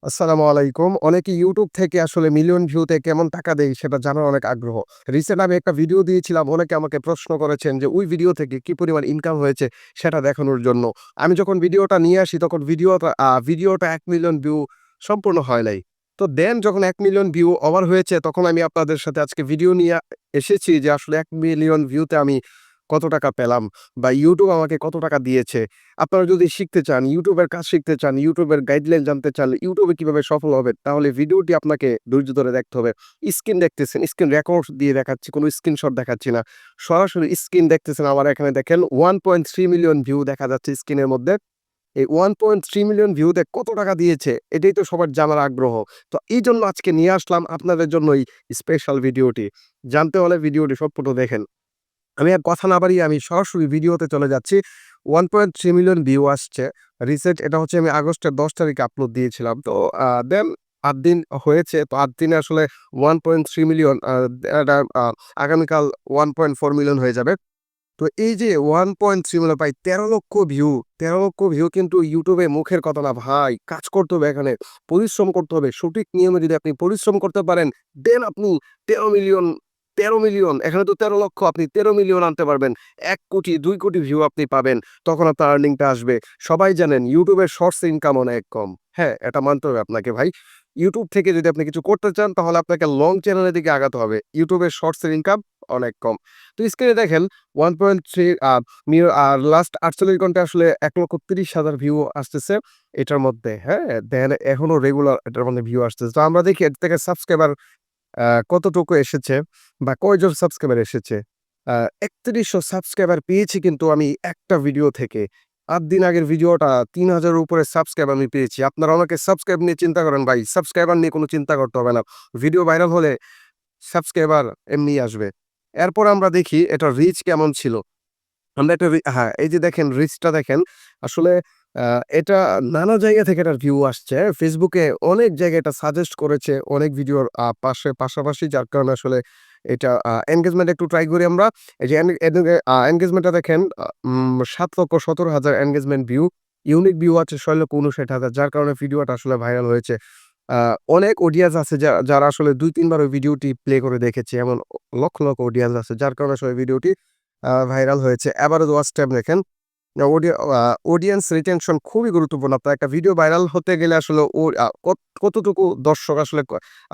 আসসালামু আলাইকুম। অনেকে YouTube থেকে আসলে মিলিয়ন ভিউতে কেমন টাকা দেয় সেটা জানার অনেক আগ্রহ। রিসেন্ট আমি একটা ভিডিও দিয়েছিলাম। অনেকে আমাকে প্রশ্ন করেছেন যে ওই ভিডিও থেকে কি পরিমাণ ইনকাম হয়েছে সেটা দেখানোর জন্য। আমি যখন ভিডিওটা নিয়ে আসি তখন ভিডিওটা ১ মিলিয়ন ভিউ সম্পূর্ণ হয় নাই। তো দেন যখন ১ মিলিয়ন ভিউ ওভার হয়েছে তখন আমি আপনাদের সাথে আজকে ভিডিও নিয়ে এসেছি যে আসলে ১ মিলিয়ন ভিউতে আমি কত টাকা পেলাম বা YouTube আমাকে কত টাকা দিয়েছে। আপনারা যদি শিখতে চান, YouTube এর কাজ শিখতে চান, YouTube এর গাইডলাইন জানতে চান, YouTube এ কিভাবে সফল হবেন, তাহলে ভিডিওটি আপনাকে ধৈর্য ধরে দেখতে হবে। স্ক্রিন দেখতেছেন, স্ক্রিন রেকর্ড দিয়ে দেখাচ্ছি, কোনো স্ক্রিনশট দেখাচ্ছি না। সরাসরি স্ক্রিন দেখতেছেন আমার এখানে দেখেন 1.3 মিলিয়ন ভিউ দেখা যাচ্ছে স্ক্রিনের মধ্যে। এই 1.3 মিলিয়ন ভিউতে কত টাকা দিয়েছে, এটাই তো সবার জানার আগ্রহ। তো এইজন্য আজকে নিয়ে আসলাম আপনাদের জন্য এই স্পেশাল ভিডিওটি। জানতে হলে ভিডিওটি সম্পূর্ণ দেখেন। আমি আর কথা না বাড়িয়ে আমি সরাসরি ভিডিওতে চলে যাচ্ছি। 1.3 মিলিয়ন ভিউ আসছে। রিসেন্ট এটা হচ্ছে আমি আগস্টের ১০ তারিখে আপলোড দিয়েছিলাম। তো দেন ৮ দিন হয়েছে। তো ৮ দিনে আসলে 1.3 মিলিয়ন এটা আগামীকাল 1.4 মিলিয়ন হয়ে যাবে। তো এই যে 1.3 মিলিয়ন প্রায় ১৩,০০,০০০ ভিউ, ১৩,০০,০০০ ভিউ কিন্তু YouTube এ মুখের কথা না ভাই। কাজ করতে হবে এখানে। পরিশ্রম করতে হবে। সঠিক নিয়মে যদি আপনি পরিশ্রম করতে পারেন, দেন আপনি ১৩ মিলিয়ন ১৩ মিলিয়ন এখানে তো ১৩,০০,০০০ আপনি ১৩ মিলিয়ন আনতে পারবেন। ১,০০,০০,০০০, ২,০০,০০,০০০ ভিউ আপনি পাবেন। তখন আপনার আর্নিংটা আসবে। সবাই জানেন YouTube এর শর্টস ইনকাম অনেক কম। হ্যাঁ, এটা মানতে হবে আপনাকে ভাই। YouTube থেকে যদি আপনি কিছু করতে চান তাহলে আপনাকে লং চ্যানেলের দিকে আগাতে হবে। YouTube এর শর্টস এর ইনকাম অনেক কম। তো স্ক্রিনে দেখেন 1.3 লাস্ট ৪৮ ঘন্টায় আসলে ১,৩০,০০০ ভিউ আসতেছে এটার মধ্যে, হ্যাঁ? দেন এখনো রেগুলার এটার মধ্যে ভিউ আসতেছে। তো আমরা দেখি এর থেকে সাবস্ক্রাইবার কতটুকু এসেছে বা কয়জন সাবস্ক্রাইবার এসেছে। আ ৩১০০ সাবস্ক্রাইবার পেয়েছি কিন্তু আমি একটা ভিডিও থেকে। ৮ দিন আগের ভিডিওটা ৩,০০০ এর উপরে সাবস্ক্রাইব আমি পেয়েছি। আপনারা অনেকে সাবস্ক্রাইব নিয়ে চিন্তা করেন ভাই। সাবস্ক্রাইবার নিয়ে কোনো চিন্তা করতে হবে না। ভিডিও ভাইরাল হলে সাবস্ক্রাইবার এমনিই আসবে। এরপর আমরা দেখি এটার রিচ কেমন ছিল। আমরা একটা হ্যাঁ, এই যে দেখেন রিচটা দেখেন। আসলে আ এটা নানা জায়গা থেকে এটার ভিউ আসছে। Facebook এ অনেক জায়গায় এটা সাজেস্ট করেছে অনেক ভিডিওর পাশাপাশি যার কারণে আসলে এটা এনগেজমেন্ট একটু ট্রাই করি আমরা। এই যে এনগেজমেন্টটা দেখেন ৭,১৭,০০০ এনগেজমেন্ট ভিউ। ইউনিক ভিউ আছে ৬,৫৯,০০০ যার কারণে ভিডিওটা আসলে ভাইরাল হয়েছে। আ অনেক অডিয়েন্স আছে যারা আসলে ২-৩ বার ওই ভিডিওটি প্লে করে দেখেছে। এমন লক্ষ অডিয়েন্স আছে যার কারণে আসলে ভিডিওটি ভাইরাল হয়েছে। এভারেজ ওয়াচ টাইম দেখেন। আ অডি আ অডিয়েন্স রিটেনশন খুবই গুরুত্বপূর্ণ। আপনার একটা ভিডিও ভাইরাল হতে গেলে আসলে ও কতটুকু দর্শক আসলে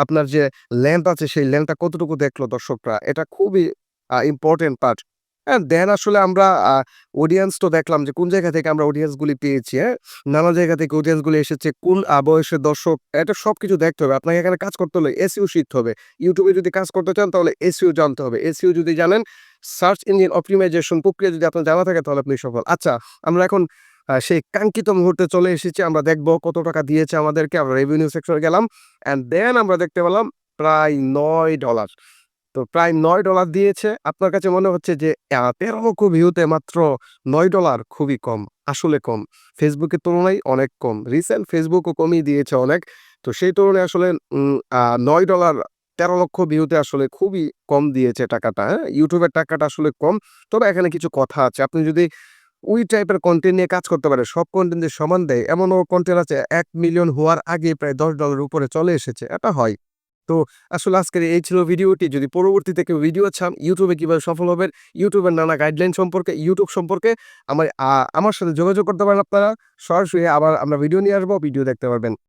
আপনার যে লেংথ আছে সেই লেংথটা কতটুকু দেখলো দর্শকরা, এটা খুবই ইম্পোর্টেন্ট পার্ট। দেন আসলে আমরা অডিয়েন্স তো দেখলাম যে কোন জায়গা থেকে আমরা অডিয়েন্স গুলি পেয়েছি, হ্যাঁ? নানা জায়গা থেকে অডিয়েন্স গুলি এসেছে। কোন বয়সের দর্শক, এটা সবকিছু দেখতে হবে। আপনাকে এখানে কাজ করতে হলে SEO শিখতে হবে। YouTube এ যদি কাজ করতে চান তাহলে SEO জানতে হবে। SEO যদি জানেন, সার্চ ইঞ্জিন অপ্টিমাইজেশন প্রক্রিয়া যদি আপনার জানা থাকে তাহলে আপনি সফল। আচ্ছা, আমরা এখন সেই কাঙ্ক্ষিত মুহূর্তে চলে এসেছি। আমরা দেখব কত টাকা দিয়েছে আমাদেরকে। আমরা রেভিনিউ সেকশনে গেলাম। অ্যান্ড দেন আমরা দেখতে পেলাম প্রায় $৯। তো প্রায় $৯ দিয়েছে। আপনার কাছে মনে হচ্ছে যে ১৩,০০,০০০ ভিউতে মাত্র $৯ খুবই কম। আসলে কম। Facebook এর তুলনায় অনেক কম। রিসেন্ট Facebook ও কমিয়ে দিয়েছে অনেক। তো সেই তুলনায় আসলে $৯ ১৩,০০,০০০ ভিউতে আসলে খুবই কম দিয়েছে টাকাটা, হ্যাঁ? YouTube এর টাকাটা আসলে কম। তবে এখানে কিছু কথা আছে। আপনি যদি ওই টাইপের কনটেন্ট নিয়ে কাজ করতে পারেন, সব কনটেন্ট যে সমান দেয় এমনও কনটেন্ট আছে ১ মিলিয়ন হওয়ার আগে প্রায় $১০ এর উপরে চলে এসেছে। এটা হয়। তো আসলে আজকের এই ছিল ভিডিওটি। যদি পরবর্তীতে কেউ ভিডিও চান YouTube এ কিভাবে সফল হবেন, YouTube এর নানা গাইডলাইন সম্পর্কে, YouTube সম্পর্কে আমার আমার সাথে যোগাযোগ করতে পারেন আপনারা। সরাসরি আবার আমরা ভিডিও নিয়ে আসবো, ভিডিও দেখতে পারবেন।